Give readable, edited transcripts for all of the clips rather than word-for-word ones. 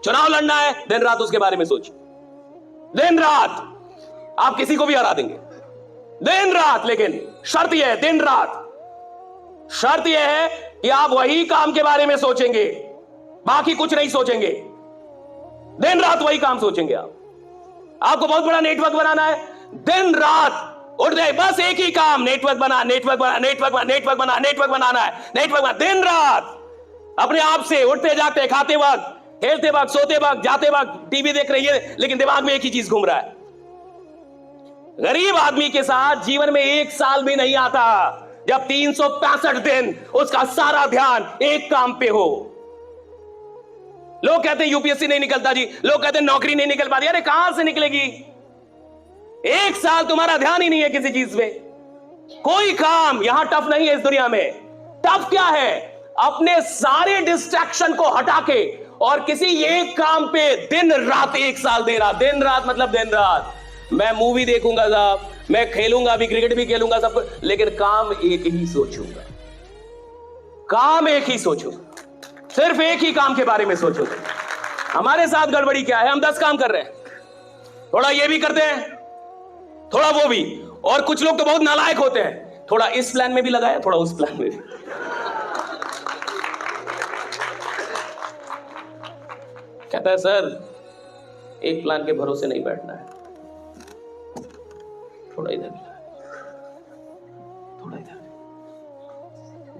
चुनाव लड़ना है, दिन रात उसके बारे में सोचिए, दिन रात आप किसी को भी हरा देंगे, दिन रात। लेकिन शर्त यह है, दिन रात शर्त यह है कि आप वही काम के बारे में सोचेंगे, बाकी कुछ नहीं सोचेंगे, दिन रात वही काम सोचेंगे आप। आपको बहुत बड़ा नेटवर्क बनाना है, दिन रात उठ जाए, बस एक ही काम, नेटवर्क बना, नेटवर्क बना, नेटवर्क बना, नेटवर्क बना, नेटवर्क बनाना है, नेटवर्क बना, दिन रात अपने आप से उठते जागते, खाते वक्त, खेलते वक्त, सोते वक्त, जाते वक्त, टीवी देख रही है, लेकिन दिमाग में एक ही चीज घूम रहा है। गरीब आदमी के साथ जीवन में एक साल भी नहीं आता जब 365 दिन उसका सारा ध्यान एक काम पे हो। लोग कहते हैं यूपीएससी नहीं निकलता जी, लोग कहते हैं नौकरी नहीं निकल पाती। अरे कहां से निकलेगी? एक साल तुम्हारा ध्यान ही नहीं है किसी चीज में। कोई काम यहां टफ नहीं है इस दुनिया में। टफ क्या है? अपने सारे डिस्ट्रैक्शन को हटा के और किसी एक काम पे दिन रात एक साल दे रहा। दिन रात मतलब दिन रात। मैं मूवी देखूंगा साहब, मैं खेलूंगा, अभी क्रिकेट भी खेलूंगा सब कुछ, लेकिन काम एक ही सोचूंगा, काम एक ही सोचूंगा, सिर्फ एक ही काम के बारे में सोचूंगा। हमारे साथ गड़बड़ी क्या है? हम 10 काम कर रहे हैं, थोड़ा ये भी करते हैं, थोड़ा वो भी, और कुछ लोग तो बहुत नालायक होते हैं, थोड़ा इस प्लान में भी लगाया, थोड़ा उस प्लान में भी। कहता है सर एक प्लान के भरोसे नहीं बैठना है, थोड़ा इधर, थोड़ा इधर।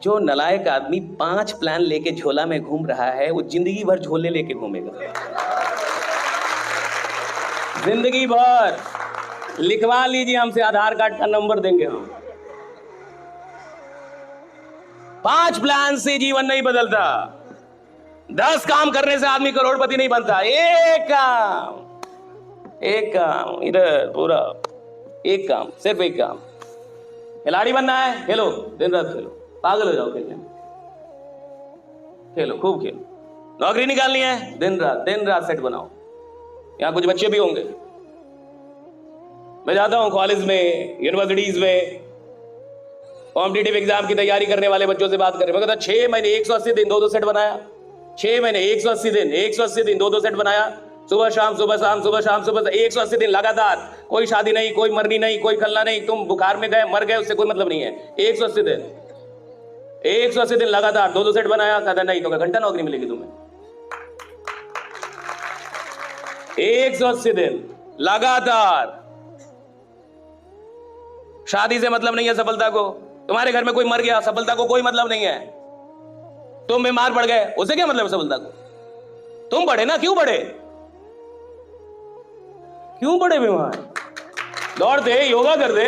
जो नालायक आदमी 5 प्लान लेके झोला में घूम रहा है, वो जिंदगी भर झोले लेके घूमेगा, जिंदगी भर। लिखवा लीजिए, हमसे आधार कार्ड का नंबर देंगे हम। 5 प्लान से जीवन नहीं बदलता, 10 काम करने से आदमी करोड़पति नहीं बनता। एक काम इधर, पूरा एक काम, सिर्फ एक काम। खिलाड़ी बनना है, खेलो, दिन रात खेलो, पागल हो जाओ खेलने में, खेलो, खूब खेलो। नौकरी निकालनी है, दिन रात सेट बनाओ। यहां कुछ बच्चे भी होंगे, मैं जाता हूं कॉलेज में, यूनिवर्सिटीज में, कॉम्पिटिटिव एग्जाम की तैयारी करने वाले बच्चों से बात करें। मैं कहता 6 महीने 180 दिन 2-2 सेट बनाया, 6 महीने 180 दिन 2-2 सेट बनाया, सुबह शाम सुबह शाम सुबह शाम सुबह 180 दिन लगातार। कोई शादी नहीं, कोई मरनी नहीं, कोई खलना नहीं, तुम बुखार में गए मर गए, उससे कोई मतलब नहीं है। 180 दिन लगातार 2-2 सेट बनाया। कहता नहीं तो घंटा नौकरी मिलेगी तुम्हें। 180 दिन लगातार। शादी से मतलब नहीं है सफलता को। तुम्हारे घर में कोई मर गया, सफलता को कोई मतलब नहीं है। तुम बीमार पड़ गए, उसे क्या मतलब सफलता को? तुम पढ़े ना, क्यों पढ़े? क्यों पड़े बीमार? दौड़ते, योगा करते,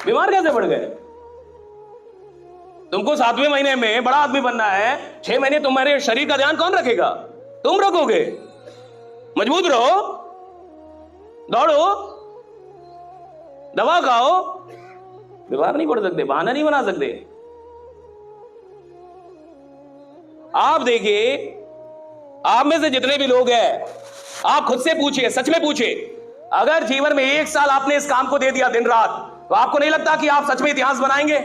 बीमार कैसे पड़ गए? तुमको 7वें महीने में बड़ा आदमी बनना है, 6 महीने तुम्हारे शरीर का ध्यान कौन रखेगा? तुम रखोगे। मजबूत रहो, दौड़ो, दवा खाओ, बीमार नहीं पड़ सकते, बहाना नहीं बना सकते। आप देखिए, आप में से जितने भी लोग हैं, आप खुद से पूछिए, सच में पूछिए, अगर जीवन में 1 साल आपने इस काम को दे दिया दिन रात, तो आपको नहीं लगता कि आप सच में इतिहास बनाएंगे?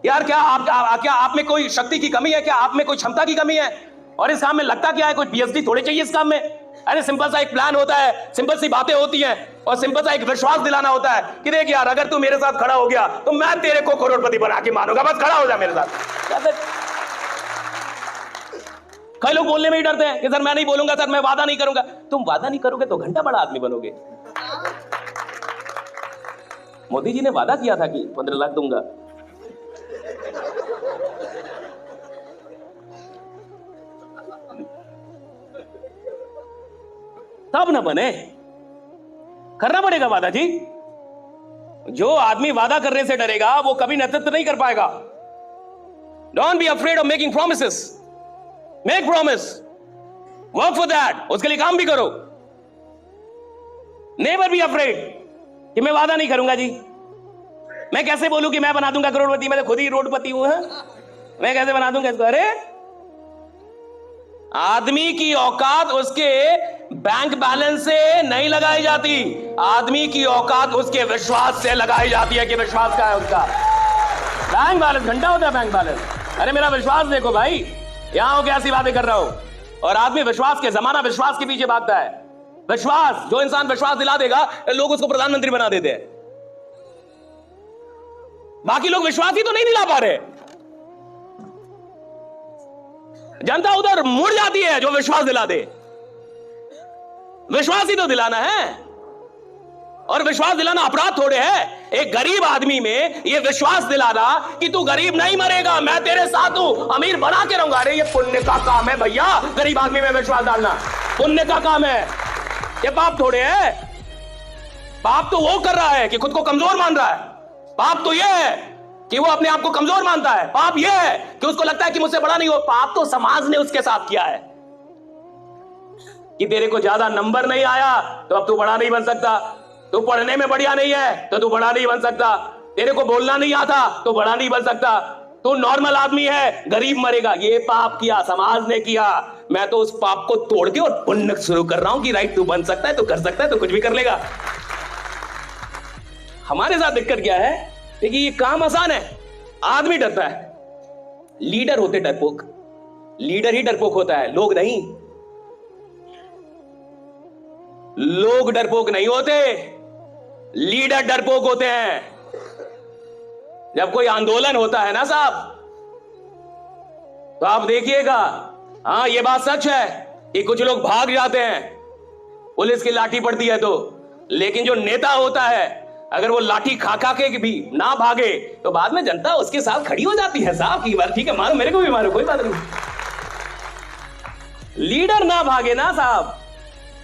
यार क्या आप में कोई शक्ति की कमी है? क्या आप में कोई क्षमता की कमी है? और इस काम में लगता क्या है? कोई पीएचडी थोड़ी चाहिए इस काम में। अरे सिंपल सा एक प्लान होता है, सिंपल सी बातें होती हैं, और सिंपल सा एक विश्वास दिलाना होता है कि देख यार, अगर तू मेरे साथ खड़ा हो गया तो मैं तेरे को करोड़पति बना के मानूंगा, बस खड़ा हो जा मेरे साथ। कई लोग बोलने में ही डरते हैं कि सर मैं नहीं बोलूंगा, सर मैं वादा नहीं करूंगा। तुम वादा नहीं करोगे तो घंटा बड़ा आदमी बनोगे। मोदी जी ने वादा किया था कि 15 लाख दूंगा। तब ना बने, करना पड़ेगा वादा जी। जो आदमी वादा करने से डरेगा वो कभी नेतृत्व नहीं कर पाएगा। Don't be afraid of making promises. Make promise, work for that, उसके लिए काम भी करो। नेवर बी अफ्रेड कि मैं वादा नहीं करूंगा जी, मैं कैसे बोलूं कि मैं बना दूंगा करोड़पति, मैं तो खुद ही रोडपति हूं, मैं कैसे बना दूंगा इसको? अरे आदमी की औकात उसके बैंक बैलेंस से नहीं लगाई जाती, आदमी की औकात उसके विश्वास से लगाई जाती है कि विश्वास क्या है उसका। बैंक बैलेंस घंटा होता है बैंक बैलेंस। अरे मेरा विश्वास देखो भाई, यहां हो क्या ऐसी बातें कर रहा हूं। और आदमी विश्वास के, जमाना विश्वास के पीछे भागता है। विश्वास, जो इंसान विश्वास दिला देगा, लोग उसको प्रधानमंत्री बना देते हैं। बाकी लोग विश्वास ही तो नहीं दिला पा रहे। जनता उधर मुड़ जाती है जो विश्वास दिला दे। विश्वास ही तो दिलाना है, और विश्वास दिलाना अपराध थोड़े है। एक गरीब आदमी में ये विश्वास दिलाना कि तू गरीब नहीं मरेगा, मैं तेरे साथ हूं, अमीर बना के रहूंगा, अरे ये पुण्य का काम है भैया। गरीब आदमी में विश्वास डालना पुण्य का काम है, ये पाप थोड़े है। पाप तो वो कर रहा है कि खुद को कमजोर मान रहा है। पाप तो ये है कि वो अपने आप को कमजोर मानता है। पाप ये है कि उसको लगता है कि मुझसे बड़ा नहीं हो। पाप तो समाज ने उसके साथ किया है कि तेरे को ज्यादा नंबर नहीं आया तो अब तू बड़ा नहीं बन सकता, तू पढ़ने में बढ़िया नहीं है तो तू बड़ा नहीं बन सकता, तेरे को बोलना नहीं आता तो बड़ा नहीं बन सकता, तू नॉर्मल आदमी है, गरीब मरेगा। ये पाप किया, समाज ने किया। मैं तो उस पाप को तोड़ के और पुण्य शुरू कर रहा हूं कि राइट, तू बन सकता है, तू कर सकता है, तू कुछ भी कर लेगा। हमारे साथ दिक्कत क्या है? देखिए, ये काम आसान है, आदमी डरता है। लीडर होते डरपोक, लीडर ही डरपोक होता है, लोग नहीं। लोग डरपोक नहीं होते, लीडर डरपोक होते हैं। जब कोई आंदोलन होता है ना साहब, तो आप देखिएगा, हाँ ये बात सच है कि कुछ लोग भाग जाते हैं, पुलिस की लाठी पड़ती है तो। लेकिन जो नेता होता है, अगर वो लाठी खा खा के भी ना भागे तो बाद में जनता उसके साथ खड़ी हो जाती है। साहब की बार ठीक है, मारो, मेरे को भी मारो, कोई बात नहीं। लीडर ना भागे ना साहब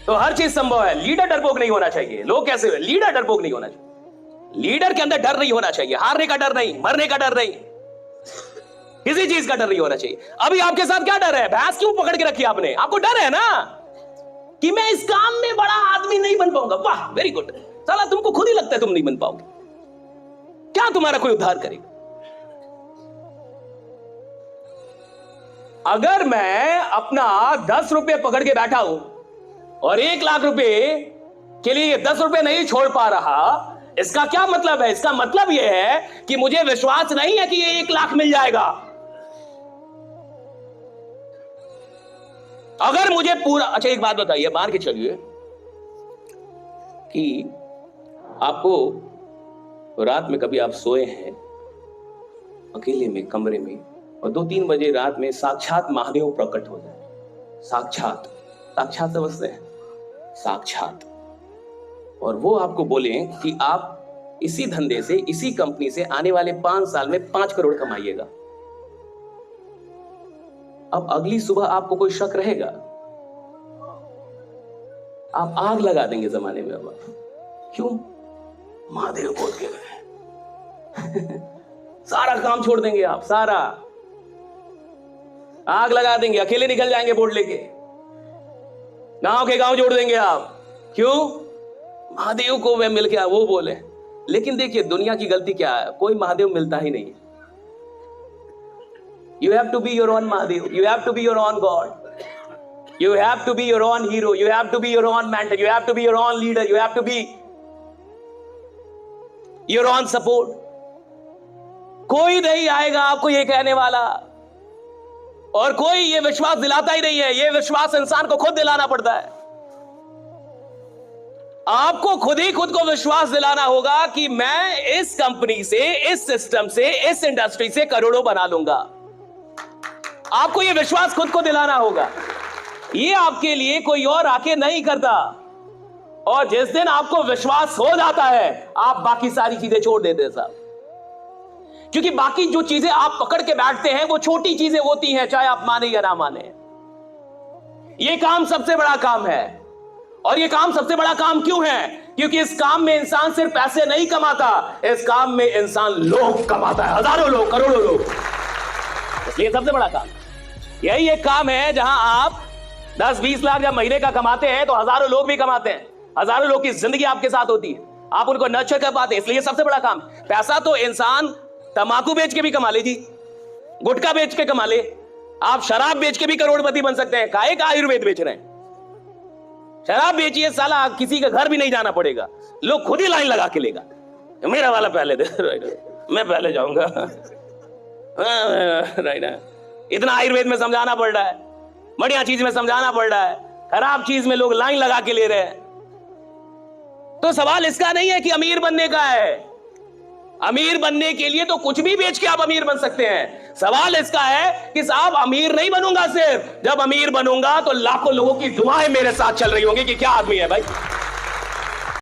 तो हर चीज संभव है। लीडर डरपोक नहीं होना चाहिए। लोग कैसे हुए? लीडर डरपोक नहीं होना चाहिए। लीडर के अंदर डर नहीं होना चाहिए, हारने का डर नहीं, मरने का डर नहीं, किसी चीज का डर नहीं होना चाहिए। अभी आपके साथ क्या डर है? भैंस क्यों पकड़ के रखी आपने? आपको डर है ना कि मैं इस काम में बड़ा आदमी नहीं बन पाऊंगा। वाह, वेरी गुड। साला तुमको खुद ही लगता है तुम नहीं बन पाओगे, क्या तुम्हारा कोई उद्धार करेगा? अगर मैं अपना 10 रुपए पकड़ के बैठा हूं और 1 लाख रुपए के लिए 10 रुपए नहीं छोड़ पा रहा, इसका क्या मतलब है? इसका मतलब यह है कि मुझे विश्वास नहीं है कि ये 1 लाख मिल जाएगा। अगर मुझे पूरा, अच्छा एक बात बताइए, मान के चलिए कि आपको रात में कभी आप सोए हैं अकेले में कमरे में और 2-3 बजे रात में साक्षात महादेव प्रकट हो जाए। साक्षात, साक्षात समझते हैं? साक्षात। और वो आपको बोले कि आप इसी धंधे से, इसी कंपनी से आने वाले 5 साल में 5 करोड़ कमाइएगा। अब अगली सुबह आपको कोई शक रहेगा? आप आग लगा देंगे जमाने में। अब क्यों? महादेव बोल के गए। सारा काम छोड़ देंगे आप, सारा आग लगा देंगे, अकेले निकल जाएंगे बोर्ड लेके, गांव के गांव जोड़ देंगे आप। क्यों? महादेव को वे मिल गया, वो बोले। लेकिन देखिए दुनिया की गलती क्या है, कोई महादेव मिलता ही नहीं। You have to be your own Mahadev. You have to be your own God. You have to be your own hero. You have to be your own mentor. You have to be your own leader. You have to be your own support. कोई नहीं आएगा आपको ये कहने वाला, और कोई ये विश्वास दिलाता ही नहीं है। ये विश्वास इंसान को खुद दिलाना पड़ता है। आपको खुद ही खुद को विश्वास दिलाना होगा कि मैं इस कंपनी से, इस सिस्टम से, इस इंडस्ट्री से करोड़ों बना लूंगा। आपको यह विश्वास खुद को दिलाना होगा। ये आपके लिए कोई और आके नहीं करता। और जिस दिन आपको विश्वास हो जाता है, आप बाकी सारी चीजें छोड़ देते हैं साहब। क्योंकि बाकी जो चीजें आप पकड़ के बैठते हैं वो छोटी चीजें होती हैं, चाहे आप माने या ना माने। ये काम सबसे बड़ा काम है। और ये काम सबसे बड़ा काम क्यों है? क्योंकि इस काम में इंसान सिर्फ पैसे नहीं कमाता, इस काम में इंसान लोग कमाता है, हजारों लोग, करोड़ों लोग। इसलिए सबसे बड़ा काम यही एक काम है जहां आप 10-20 लाख जब महीने का कमाते हैं तो हजारों लोग भी कमाते हैं। हजारों लोग की जिंदगी आपके साथ होती है, आप उनको नर्चर कर पाते हैं। इसलिए सबसे बड़ा काम। पैसा तो इंसान तंबाकू बेच के भी कमा ले जी, गुटखा बेच के कमा ले, आप शराब बेच के भी करोड़पति बन सकते हैं। काहे का आयुर्वेद बेच रहे हैं? शराब बेचिए, साला किसी का घर भी नहीं जाना पड़ेगा, लोग खुद ही लाइन लगा के लेगा। मेरा वाला पहले दे, मैं पहले जाऊंगा। राइट, इतना आयुर्वेद में समझाना पड़ रहा है। बढ़िया चीज में समझाना पड़ रहा है, खराब चीज में लोग लाइन लगा के ले रहे हैं। तो सवाल इसका नहीं है कि अमीर बनने का है, अमीर बनने के लिए तो कुछ भी बेच के आप अमीर बन सकते हैं। सवाल इसका है कि साहब अमीर नहीं बनूंगा, सिर्फ जब अमीर बनूंगा तो लाखों लोगों की दुआएं मेरे साथ चल रही होंगी कि क्या आदमी है भाई।